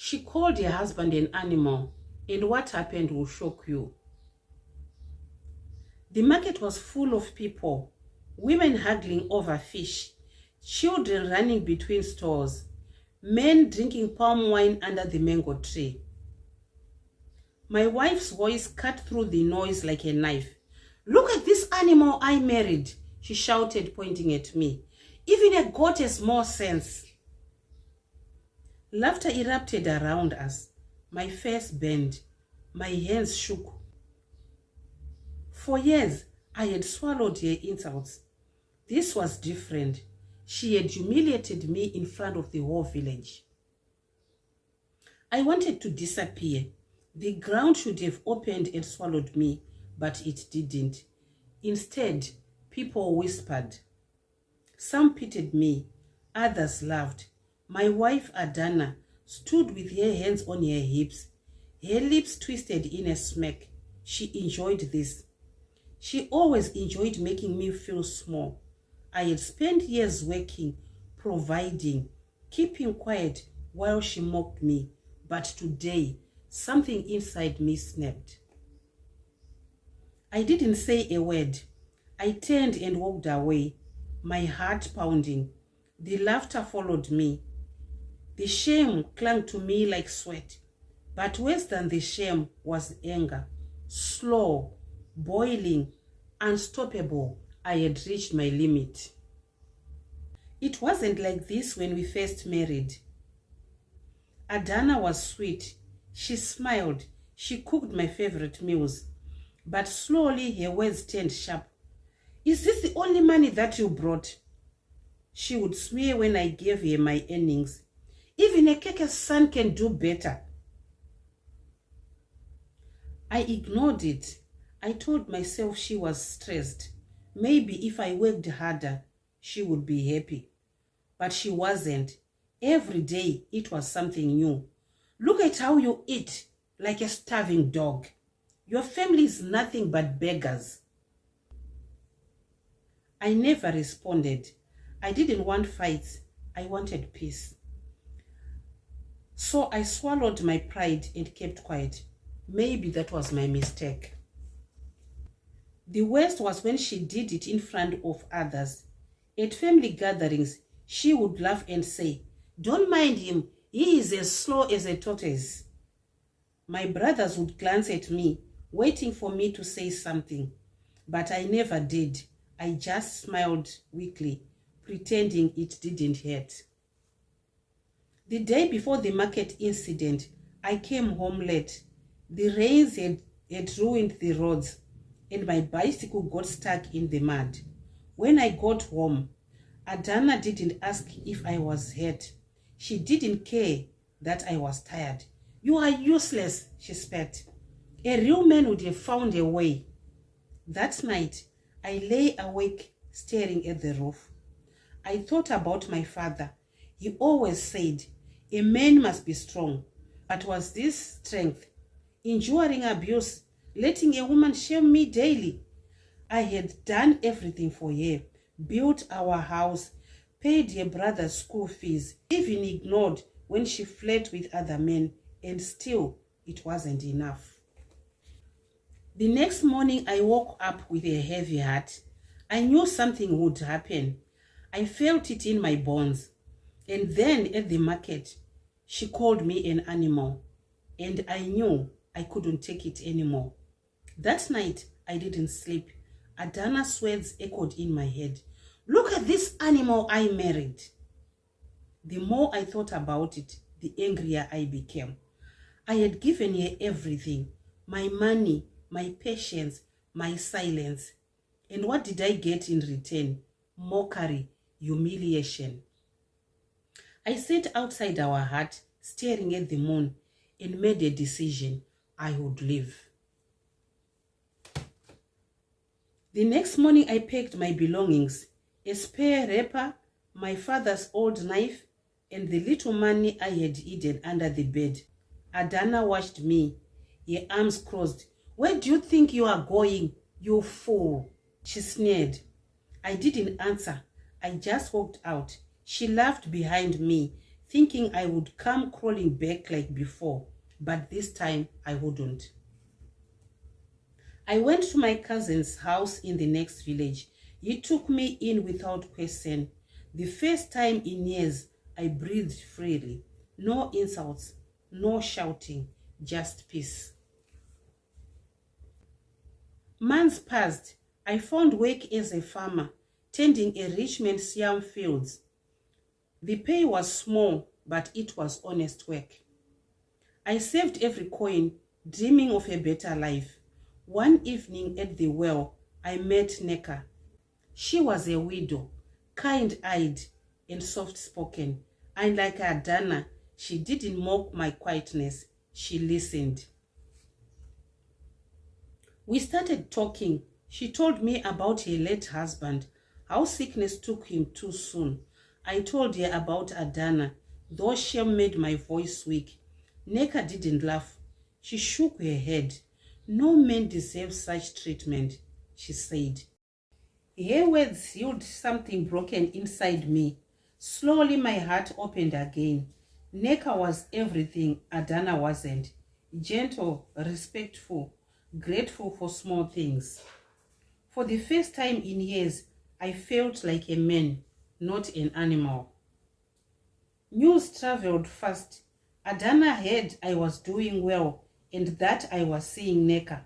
She called her husband an animal, and what happened will shock you. The market was full of people, women haggling over fish, children running between stores, men drinking palm wine under the mango tree. My wife's voice cut through the noise like a knife. "Look at this animal I married," she shouted, pointing at me. "Even a goat has more sense." Laughter erupted around us. My face burned. My hands shook. For years, I had swallowed her insults. This was different. She had humiliated me in front of the whole village. I wanted to disappear. The ground should have opened and swallowed me, but it didn't. Instead, people whispered. Some pitied me, others laughed. My wife, Adana, stood with her hands on her hips, her lips twisted in a smirk. She enjoyed this. She always enjoyed making me feel small. I had spent years working, providing, keeping quiet while she mocked me. But today, something inside me snapped. I didn't say a word. I turned and walked away, my heart pounding. The laughter followed me. The shame clung to me like sweat. But worse than the shame was anger. Slow, boiling, unstoppable. I had reached my limit. It wasn't like this when we first married. Adana was sweet. She smiled. She cooked my favorite meals. But slowly her words turned sharp. "Is this the only money that you brought?" She would swear when I gave her my earnings. "Even a keke's son can do better." I ignored it. I told myself she was stressed. Maybe if I worked harder, she would be happy. But she wasn't. Every day it was something new. "Look at how you eat, like a starving dog. Your family is nothing but beggars." I never responded. I didn't want fights. I wanted peace. So I swallowed my pride and kept quiet. Maybe that was my mistake. The worst was when she did it in front of others. At family gatherings, she would laugh and say, "Don't mind him. He is as slow as a tortoise." My brothers would glance at me, waiting for me to say something. But I never did. I just smiled weakly, pretending it didn't hurt. The day before the market incident, I came home late. The rains had ruined the roads, and my bicycle got stuck in the mud. When I got home, Adana didn't ask if I was hurt. She didn't care that I was tired. "You are useless," she spat. "A real man would have found a way." That night, I lay awake staring at the roof. I thought about my father. He always said, "A man must be strong." But was this strength? Enduring abuse, letting a woman shame me daily? I had done everything for her, built our house, paid her brother's school fees, even ignored when she flirted with other men, and still it wasn't enough. The next morning I woke up with a heavy heart. I knew something would happen. I felt it in my bones. And then at the market, she called me an animal, and I knew I couldn't take it anymore. That night, I didn't sleep. Adana's words echoed in my head. "Look at this animal I married." The more I thought about it, the angrier I became. I had given her everything, my money, my patience, my silence. And what did I get in return? Mockery, humiliation. I sat outside our hut, staring at the moon, and made a decision. I would leave. The next morning, I packed my belongings, a spare wrapper, my father's old knife, and the little money I had hidden under the bed. Adana watched me, her arms crossed. "Where do you think you are going, you fool?" She sneered. I didn't answer. I just walked out. She laughed behind me, thinking I would come crawling back like before, but this time I wouldn't. I went to my cousin's house in the next village. He took me in without question. The first time in years, I breathed freely. No insults, no shouting, just peace. Months passed. I found work as a farmer, tending a rich man's yam fields. The pay was small, but it was honest work. I saved every coin, dreaming of a better life. One evening at the well, I met Neka. She was a widow, kind-eyed and soft-spoken. And like Adana, she didn't mock my quietness. She listened. We started talking. She told me about her late husband, how sickness took him too soon. I told her about Adana, though shame made my voice weak. Neka didn't laugh. She shook her head. No man deserves such treatment, she said. Her words healed something broken inside me. Slowly my heart opened again. Neka was everything Adana wasn't. Gentle, respectful, grateful for small things. For the first time in years, I felt like a man, not an animal. News traveled fast. Adana heard I was doing well and that I was seeing Neka.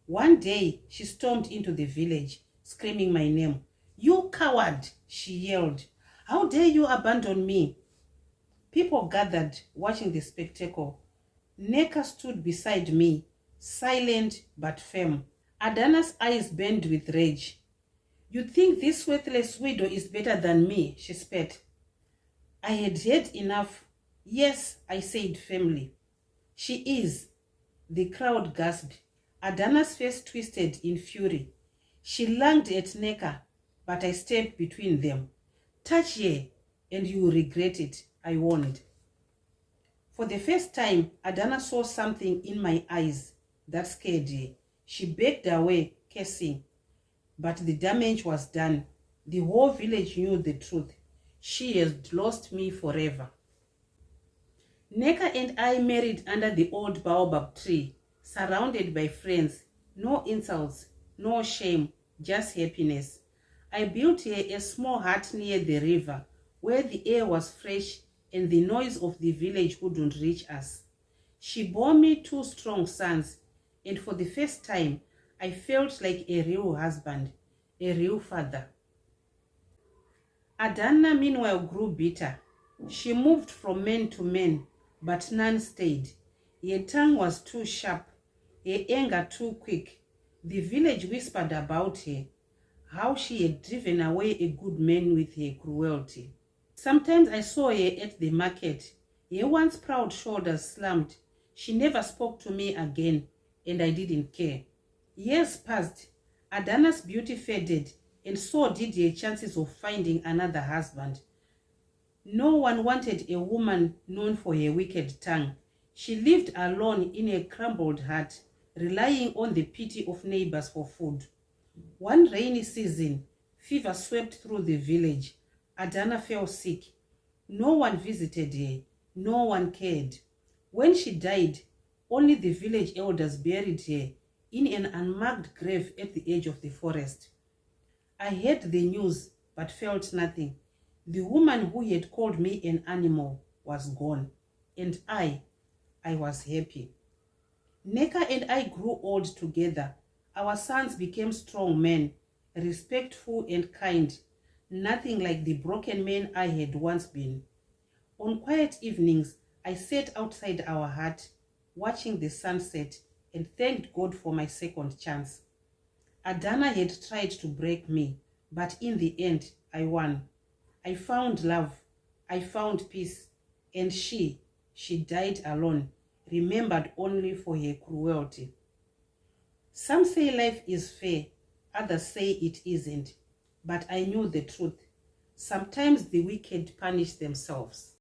One day, she stormed into the village, screaming my name. "You coward," she yelled. "How dare you abandon me?" People gathered, watching the spectacle. Neka stood beside me, silent but firm. Adana's eyes burned with rage. "You think this worthless widow is better than me?" she spat. I had heard enough. "Yes," I said firmly. "She is." The crowd gasped. Adana's face twisted in fury. She lunged at Neka, but I stepped between them. "Touch her, and you will regret it," I warned. For the first time, Adana saw something in my eyes that scared her. She backed away, cursing. But the damage was done. The whole village knew the truth. She had lost me forever. Neka and I married under the old baobab tree, surrounded by friends. No insults, no shame, just happiness. I built her a small hut near the river, where the air was fresh and the noise of the village wouldn't reach us. She bore me 2 strong sons, and for the first time, I felt like a real husband, a real father. Adana, meanwhile, grew bitter. She moved from man to man, but none stayed. Her tongue was too sharp, her anger too quick. The village whispered about her, how she had driven away a good man with her cruelty. Sometimes I saw her at the market. Her once proud shoulders slumped. She never spoke to me again, and I didn't care. Years passed. Adana's beauty faded, and so did her chances of finding another husband. No one wanted a woman known for her wicked tongue. She lived alone in a crumbled hut, relying on the pity of neighbors for food. One rainy season, fever swept through the village. Adana fell sick. No one visited her. No one cared. When she died, only the village elders buried her in an unmarked grave at the edge of the forest. I heard the news but felt nothing. The woman who had called me an animal was gone, and I was happy. Neka and I grew old together. Our sons became strong men, respectful and kind, nothing like the broken man I had once been. On quiet evenings, I sat outside our hut, watching the sunset, and thanked God for my second chance. Adana had tried to break me, but in the end, I won. I found love, I found peace, and she died alone, remembered only for her cruelty. Some say life is fair, others say it isn't, but I knew the truth. Sometimes the wicked punish themselves.